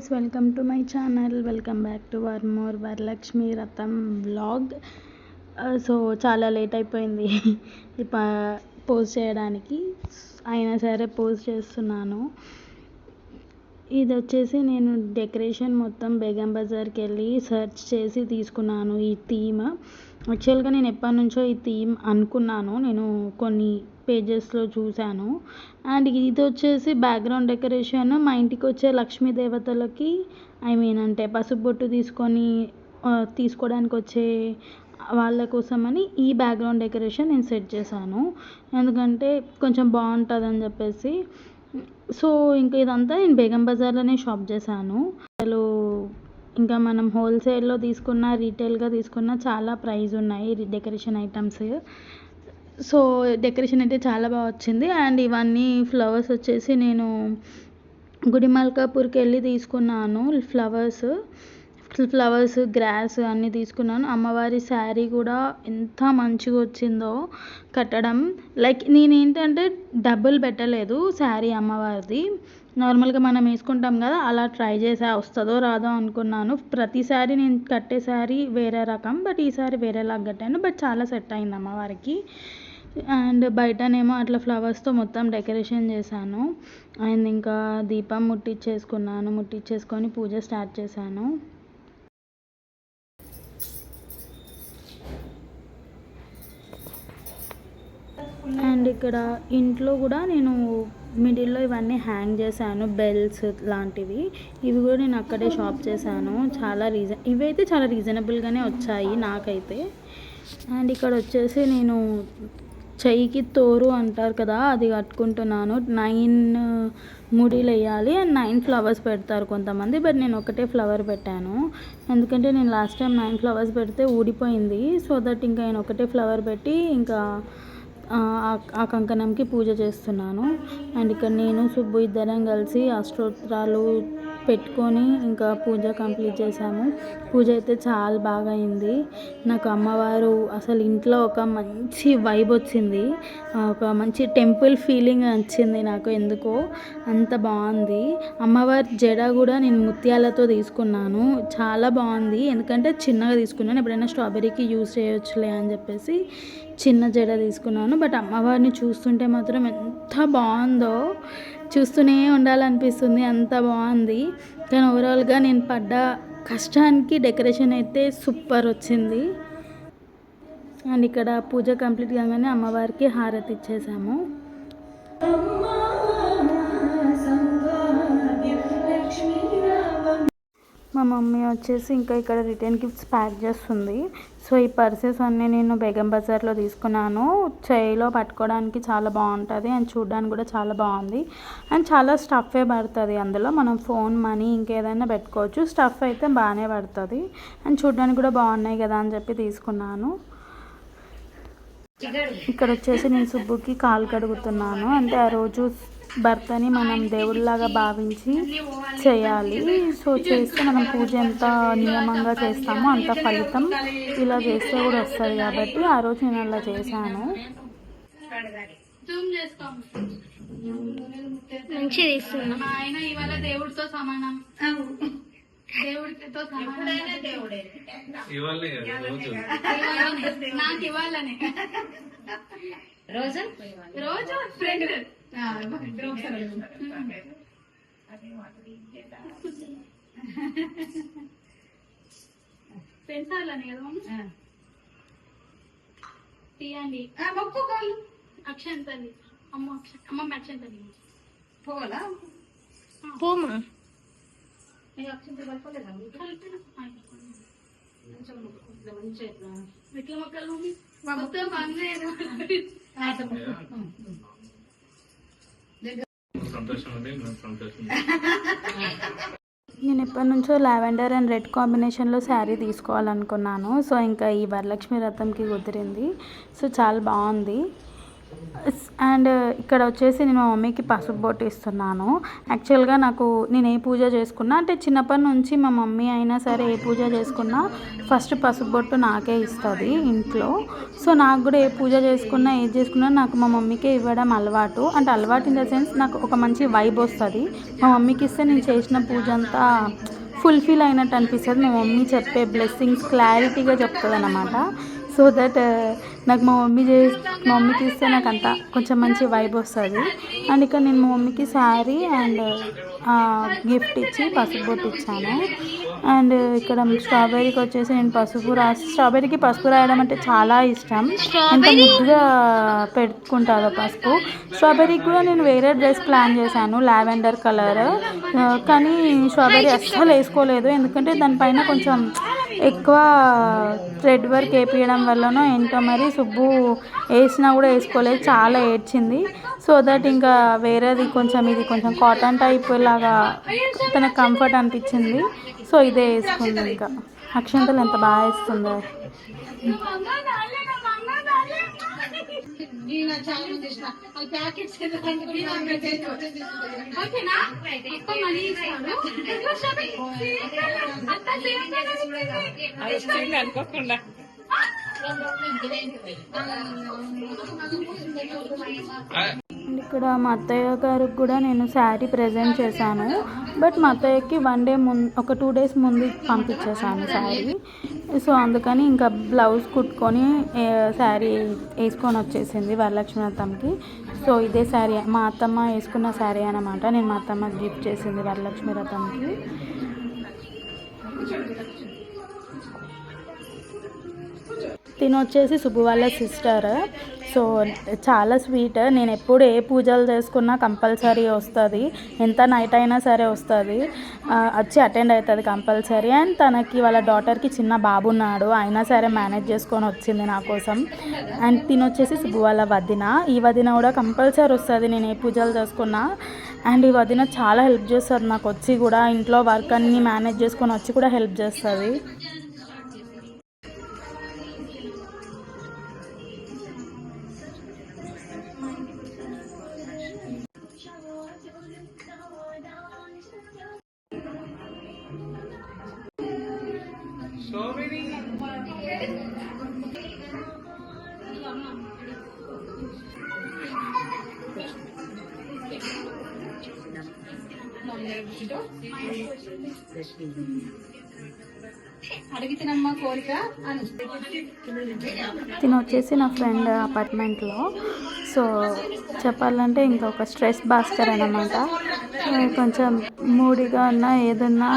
guys, welcome to my channel. Welcome back to one more Varalakshmi Ratham vlog. So చాలా late అయిపోయింది post చేయడానికి, అయినా సరే post చేస్తున్నాను. ఇది వచ్చేసి నేను డెకరేషన్ మొత్తం బేగం బజార్కి వెళ్ళి సెర్చ్ చేసి తీసుకున్నాను. ఈ థీమ్ యాక్చువల్గా నేను ఎప్పటి నుంచో ఈ థీమ్ అనుకున్నాను, నేను కొన్ని పేజెస్లో చూశాను. అండ్ ఇది వచ్చేసి బ్యాక్గ్రౌండ్ డెకరేషన్ మా ఇంటికి వచ్చే లక్ష్మీ దేవతలకి అంటే పసుపు బొట్టు తీసుకోవడానికి వచ్చే వాళ్ళ కోసమని ఈ బ్యాక్గ్రౌండ్ డెకరేషన్ నేను సెట్ చేశాను, ఎందుకంటే కొంచెం బాగుంటుందని చెప్పేసి. సో ఇంకా ఇదంతా నేను బేగం బజార్లోనే షాప్ చేశాను. అసలు ఇంకా మనం హోల్సేల్లో తీసుకున్న రీటైల్గా తీసుకున్న చాలా ప్రైస్ ఉన్నాయి డెకరేషన్ ఐటమ్స్. సో డెకరేషన్ అయితే చాలా బాగా వచ్చింది. అండ్ ఇవన్నీ ఫ్లవర్స్ వచ్చేసి నేను గుడిమల్కాపూర్కి వెళ్ళి తీసుకున్నాను. ఫ్లవర్స్ గ్రాస్ అన్నీ తీసుకున్నాను. అమ్మవారి శారీ కూడా ఎంత మంచిగా వచ్చిందో కట్టడం. లైక్ నేనేంటంటే డబ్బులు పెట్టలేదు శారీ అమ్మవారిది, నార్మల్గా మనం వేసుకుంటాం కదా అలా ట్రై చేసా, వస్తుందో రాదో అనుకున్నాను. ప్రతిసారి నేను కట్టే శారీ వేరే రకం, బట్ ఈసారి వేరేలాగా కట్టాను, బట్ చాలా సెట్ అయింది అమ్మవారికి. అండ్ బయటనేమో అట్లా ఫ్లవర్స్తో మొత్తం డెకరేషన్ చేశాను. అండ్ ఇంకా దీపం ముట్టించేసుకొని పూజ స్టార్ట్ చేశాను. అండ్ ఇక్కడ ఇంట్లో కూడా నేను మిడిల్లో ఇవన్నీ హ్యాంగ్ చేశాను, బెల్స్ లాంటివి. ఇవి కూడా నేను అక్కడే షాప్ చేశాను. ఇవైతే చాలా రీజనబుల్గానే వచ్చాయి నాకైతే. అండ్ ఇక్కడ వచ్చేసి నేను చెయ్యికి తోరు అంటారు కదా, అది కట్టుకుంటున్నాను. 9 ముడిలు వేయాలి అండ్ 9 ఫ్లవర్స్ పెడతారు కొంతమంది, బట్ నేను ఒకటే ఫ్లవర్ పెట్టాను, ఎందుకంటే నేను లాస్ట్ టైం 9 ఫ్లవర్స్ పెడితే ఊడిపోయింది. సో దట్ ఇంకా నేను ఒకటే ఫ్లవర్ పెట్టి ఇంకా ఆ కంకణంకి పూజ చేస్తున్నాను. అండ్ ఇక్కడ నేను సుబ్బు ఇద్దరం కలిసి అష్టోత్తరాలు పెట్టుకొని ఇంకా పూజ కంప్లీట్ చేశాము. పూజ అయితే చాలా బాగా అయింది. నాకు అమ్మవారు అసలు ఇంట్లో ఒక మంచి వైబ్ వచ్చింది, ఒక మంచి టెంపుల్ ఫీలింగ్ వచ్చింది నాకు, ఎందుకో అంత బాగుంది. అమ్మవారి జడ కూడా నేను ముత్యాలతో తీసుకున్నాను, చాలా బాగుంది. ఎందుకంటే చిన్నగా తీసుకున్నాను, ఎప్పుడైనా స్ట్రాబెర్రీకి యూజ్ చేయొచ్చులే అని చెప్పేసి చిన్న జడ తీసుకున్నాను. బట్ అమ్మవారిని చూస్తుంటే మాత్రం ఎంత బాగుందో, చూస్తూనే ఉండాలనిపిస్తుంది, అంత బాగుంది. కానీ ఓవరాల్గా నేను పడ్డ కష్టానికి డెకరేషన్ అయితే సూపర్ వచ్చింది. అండ్ ఇక్కడ పూజ కంప్లీట్ కాగానే అమ్మవారికి హారతి ఇచ్చేసాము. మా మమ్మీ వచ్చేసి ఇంకా ఇక్కడ రిటర్న్ గిఫ్ట్స్ ప్యాక్ చేస్తుంది. సో ఈ పర్సెస్ అన్నీ నేను బేగం బజార్లో తీసుకున్నాను. చేయిలో పట్టుకోవడానికి చాలా బాగుంటుంది అండ్ చూడడానికి కూడా చాలా బాగుంది. అండ్ చాలా స్టఫే పడుతుంది అందులో, మనం ఫోన్ మనీ ఇంకేదైనా పెట్టుకోవచ్చు. స్టఫ్ అయితే బాగానే పడుతుంది అండ్ చూడడానికి కూడా బాగున్నాయి కదా అని చెప్పి తీసుకున్నాను. ఇక్కడ వచ్చేసి నేను సుబ్బుకి కాలు కడుగుతున్నాను. అంటే ఆ రోజు భర్తని మనం దేవుడిలాగా భావించి చేయాలి. సో చేస్తే మనం పూజ ఎంత నియమంగా చేస్తామో అంత ఫలితం ఇలా చేస్తే కూడా వస్తుంది, కాబట్టి ఆ రోజు నేను అలా చేశాను. దేవుడితో సమానం, దేవుడితో నాకు ఇవ్వాలని రోజు ఫ్రెండ్ పెంచాలని కదా తీయండి. మొక్కుకోవాలి అక్షంతని, అమ్మ అక్షంతని పోవాలా పోమా అక్షంత కలపలేదా ఎట్లా మొక్కలు మొత్తం పనిచేయదు. నేను ఎప్పటి నుంచో లావెండర్ అండ్ రెడ్ కాంబినేషన్లో శారీ తీసుకోవాలనుకున్నాను. సో ఇంకా ఈ వరలక్ష్మి వ్రతంకి కుదిరింది. సో చాలా బాగుంది. అండ్ ఇక్కడ వచ్చేసి నేను మా మమ్మీకి పసుపు బొట్టు ఇస్తున్నాను. యాక్చువల్గా నేను ఏ పూజ చేసుకున్నా అంటే చిన్నప్పటి నుంచి మా మమ్మీ అయినా సరే ఏ పూజ చేసుకున్నా ఫస్ట్ పసుపు బొట్టు నాకే ఇస్తుంది ఇంట్లో. సో నాకు కూడా ఏ పూజ చేసుకున్నా ఏది చేసుకున్నా నాకు మా మమ్మీకే ఇవ్వడం అలవాటు. అంటే అలవాటు ఇన్ ద సెన్స్ నాకు ఒక మంచి వైబ్ వస్తుంది. మా మమ్మీకి ఇస్తే నేను చేసిన పూజ అంతా ఫుల్ఫిల్ అయినట్టు అనిపిస్తుంది. మా మమ్మీ చెప్పే బ్లెస్సింగ్స్ క్లారిటీగా చెప్తుంది అన్నమాట. సో దట్ నాకు మా మమ్మీకి ఇస్తే నాకు అంతా కొంచెం మంచి వైబ్ వస్తుంది. అండ్ ఇక్కడ నేను మా మమ్మీకి శారీ అండ్ గిఫ్ట్ ఇచ్చి పసుపు బొట్టు ఇచ్చాను. అండ్ ఇక్కడ స్ట్రాబెర్రీకి వచ్చేసి నేను స్ట్రాబెర్రీకి పసుపు రాయడం అంటే చాలా ఇష్టం. ఎంత ముద్దుగా పెట్టుకుంటుందో పసుపు. స్ట్రాబెర్రీకి కూడా నేను వేరే డ్రెస్ ప్లాన్ చేశాను, లావెండర్ కలర్. కానీ స్ట్రాబెర్రీ అస్సలు వేసుకోలేదు, ఎందుకంటే దానిపైన కొంచెం ఎక్కువ థ్రెడ్ వర్క్ వేపించడం వల్లనో ఏంటో మరి సుబ్బు వేసినా కూడా వేసుకోలేదు, చాలా ఏడ్చింది. సో దట్ ఇంకా వేరేది ఇది కొంచెం కాటన్ టైప్ లాగా తనకు కంఫర్ట్ అనిపించింది. సో ఇదే వేసుకుంది. ఇంకా అక్షంతలు ఎంత బాగా వేస్తుందో. అనుకోకుండా ఇక్కడ మా అత్తయ్య గారికి కూడా నేను శారీ ప్రజెంట్ చేశాను. బట్ మా అత్తయ్యకి 1 డే ముందు, ఒక 2 days ముందు పంపించేశాను శారీ. సో అందుకని ఇంకా బ్లౌజ్ కుట్టుకొని శారీ వేసుకొని వచ్చేసింది వరలక్ష్మి వ్రతంకి. సో ఇదే శారీ మా అత్తమ్మ వేసుకున్న శారీ అన్నమాట. నేను మా అత్తమ్మకి గిఫ్ట్ చేసింది వరలక్ష్మి వ్రతంకి. తిను వచ్చేసి సుబ్బు వాళ్ళ సిస్టర్. సో చాలా స్వీట్. నేను ఎప్పుడు ఏ పూజలు చేసుకున్నా కంపల్సరీ వస్తుంది, ఎంత నైట్ అయినా సరే వస్తుంది, వచ్చి అటెండ్ అవుతుంది కంపల్సరీ. అండ్ తనకి వాళ్ళ డాటర్కి చిన్న బాబు ఉన్నాడు, అయినా సరే మేనేజ్ చేసుకొని వచ్చింది నా కోసం. అండ్ తిను వచ్చేసి సుబ్బు వాళ్ళ వదిన. ఈ వదిన కూడా కంపల్సరీ వస్తుంది నేను ఏ పూజలు చేసుకున్నా. అండ్ ఈ వదిన చాలా హెల్ప్ చేస్తుంది నాకు, వచ్చి కూడా ఇంట్లో వర్క్ అన్నీ మేనేజ్ చేసుకొని వచ్చి కూడా హెల్ప్ చేస్తుంది. తిను వచ్చేసి నా ఫ్రెండ్ అపార్ట్మెంట్లో. సో చెప్పాలంటే ఇంకొక స్ట్రెస్ బాస్టర్ అన్నమాట. కొంచెం మూడీగా ఉన్నా ఏదన్నా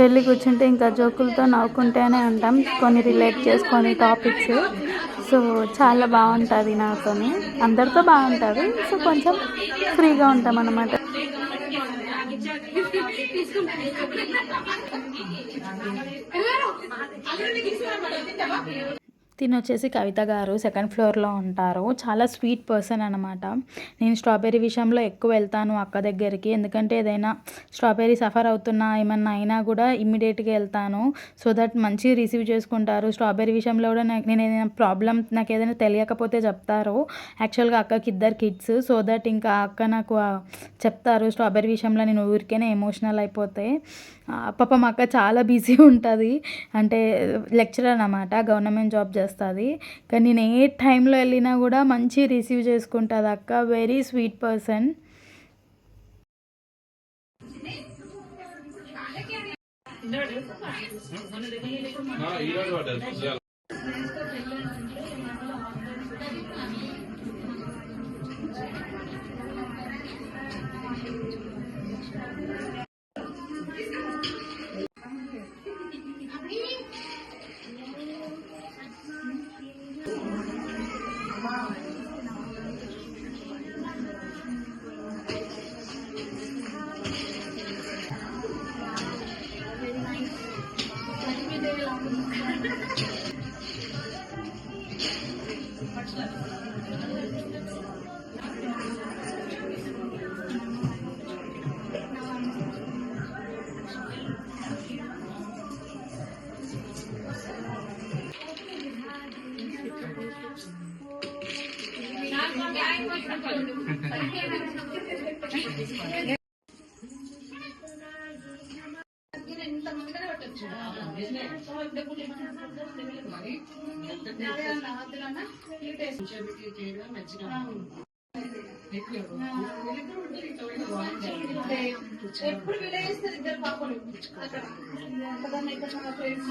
వెళ్ళి కూర్చుంటే ఇంకా జోకులతో నవ్వుకుంటూనే ఉంటాం, కొన్ని రిలేట్ చేసుకొని టాపిక్స్. సో చాలా బాగుంటుంది నాతోని, అందరితో బాగుంటుంది. సో కొంచెం ఫ్రీగా ఉంటాం అన్నమాట. తిని వచ్చేసి కవిత గారు సెకండ్ ఫ్లోర్లో ఉంటారు. చాలా స్వీట్ పర్సన్ అనమాట. నేను స్ట్రాబెర్రీ విషయంలో ఎక్కువ వెళ్తాను అక్క దగ్గరికి, ఎందుకంటే ఏదైనా స్ట్రాబెర్రీ సఫర్ అవుతున్నా ఏమన్నా అయినా కూడా ఇమ్మీడియట్గా వెళ్తాను. సో దట్ మంచిగా రిసీవ్ చేసుకుంటారు. స్ట్రాబెర్రీ విషయంలో కూడా నేను ఏదైనా ప్రాబ్లం, నాకు ఏదైనా తెలియకపోతే చెప్తారు. యాక్చువల్గా అక్కకి 2 kids. సో దట్ ఇంకా అక్క నాకు చెప్తారు స్ట్రాబెర్రీ విషయంలో. నేను ఊరికేనే ఎమోషనల్ అయిపోతే. పాపం అక్క చాలా బిజీ ఉంటుంది, అంటే లెక్చరర్ అన్నమాట, గవర్నమెంట్ జాబ్ చేస్తుంది. కానీ నేను ఏ టైంలో వెళ్ళినా కూడా మంచి రిసీవ్ చేసుకుంటుంది అక్క. Very sweet person. ఎప్పుడు విలేస్తారు ఇద్దరు పాపలు అక్కడ ఫ్రెండ్స్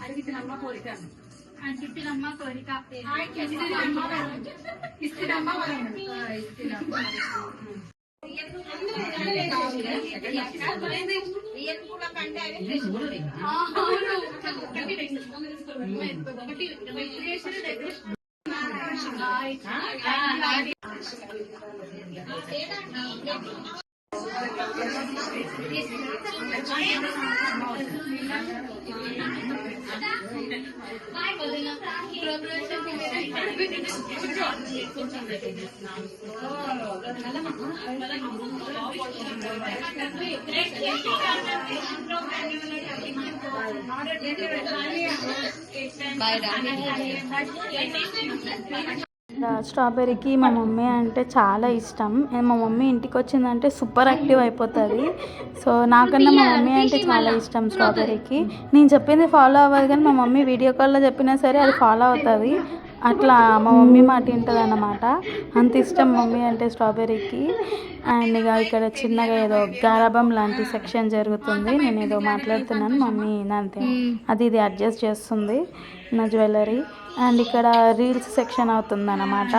అడిగినమ్మ కోరిక చిట్టినమ్మ కోరిక ఇస్తున్నమ్మ స్ట్రాబెర్రీకి మా మమ్మీ అంటే చాలా ఇష్టం. మా మమ్మీ ఇంటికి వచ్చిందంటే సూపర్ యాక్టివ్ అయిపోతుంది. సో నాకన్నా మా మమ్మీ అంటే చాలా ఇష్టం స్ట్రాబెర్రీకి. నేను చెప్పింది ఫాలో అవ్వదు కానీ మా మమ్మీ వీడియో కాల్లో చెప్పినా సరే అది ఫాలో అవుతుంది. అట్లా మా మమ్మీ మాట వింటుంది అన్నమాట. అంత ఇష్టం మమ్మీ అంటే స్ట్రాబెర్రీకి. అండ్ ఇక ఇక్కడ చిన్నగా ఏదో గారాబం లాంటి సెక్షన్ జరుగుతుంది. నేను ఏదో మాట్లాడుతున్నాను, మమ్మీ అంతే అది ఇది అడ్జస్ట్ చేస్తుంది నా జ్యువెలరీ. అండ్ ఇక్కడ రీల్స్ సెక్షన్ అవుతుంది అన్నమాట.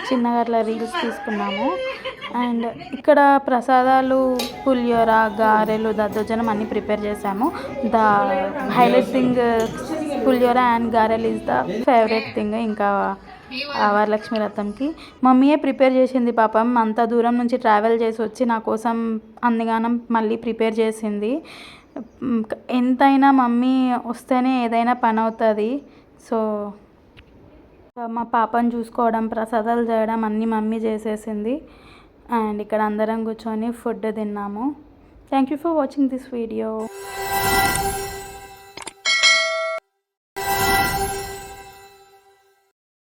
చిన్నగా అట్లా రీల్స్ తీసుకున్నాము. అండ్ ఇక్కడ ప్రసాదాలు పులిహోర, గారెలు, దద్దోజనం అన్నీ ప్రిపేర్ చేసాము. The highlight thing pulihora and గారెలు ఈజ్ ద ఫేవరెట్ థింగ్. ఇంకా వరలక్ష్మి వ్రతంకి మమ్మీయే ప్రిపేర్ చేసింది. పాపం అంత దూరం నుంచి ట్రావెల్ చేసి వచ్చి నా కోసం అన్నిగానం మళ్ళీ ప్రిపేర్ చేసింది. ఎంతైనా మమ్మీ వస్తేనే ఏదైనా పని అవుతుంది. సో మా పాపను చూసుకోవడం, ప్రసాదాలు చేయడం అన్నీ మమ్మీ చేసేసింది. అండ్ ఇక్కడ అందరం కూర్చొని ఫుడ్ తిన్నాము. Thank you for watching this video.